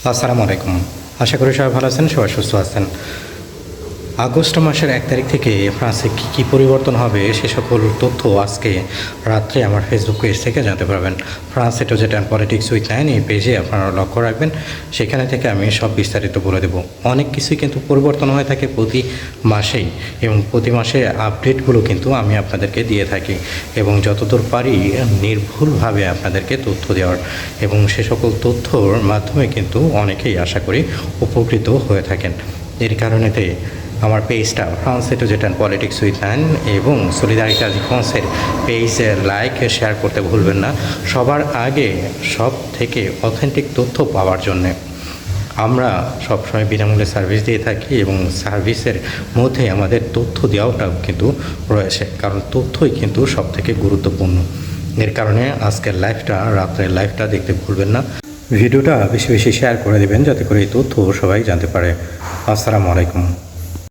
আসসালামু আলাইকুম। আশা করি সবাই ভালো আছেন, সবাই সুস্থ আছেন। আগস্ট মাসের ১ তারিখ থেকে ফ্রান্সে কী পরিবর্তন হবে সে সকল তথ্য আজকে রাত্রে আমার ফেসবুক পেজ থেকে জানতে পারবেন। ফ্রান্স এটোজেট অ্যান্ড পলিটিক্স উইথ 9 এই পেজে আপনারা লক্ষ্য রাখবেন, সেখানে থেকে আমি সব বিস্তারিত বলে দেব। অনেক কিছুই কিন্তু পরিবর্তন হয়ে থাকে প্রতি মাসেই, এবং প্রতি মাসে আপডেটগুলো কিন্তু আমি আপনাদেরকে দিয়ে থাকি এবং যতদূর পারি নির্ভুলভাবে আপনাদেরকে তথ্য দেওয়ার, এবং সে সকল তথ্যর মাধ্যমে কিন্তু অনেকেই আশা করি উপকৃত হয়ে থাকেন। এর কারণেতে আমার পেজটা ফ্রান্স এটোজেট অ্যান্ড পলিটিক্স উইথ 9 এবং সলিদারিটি ফ্রান্সের পেজে লাইক শেয়ার করতে ভুলবেন না, সবার আগে সব থেকে অথেন্টিক তথ্য পাওয়ার জন্যে। আমরা সবসময় বিনামূল্যে সার্ভিস দিয়ে থাকি এবং সার্ভিসের মধ্যে আমাদের তথ্য দেওয়াটাও কিন্তু রয়েছে, কারণ তথ্যই কিন্তু সব থেকে গুরুত্বপূর্ণ। এর কারণে আজকের লাইভটা, রাত্রের লাইভটা দেখতে ভুলবেন না। ভিডিওটা বেশি বেশি শেয়ার করে দেবেন যাতে করে এই তথ্য সবাই জানতে পারে। আসসালামু আলাইকুম।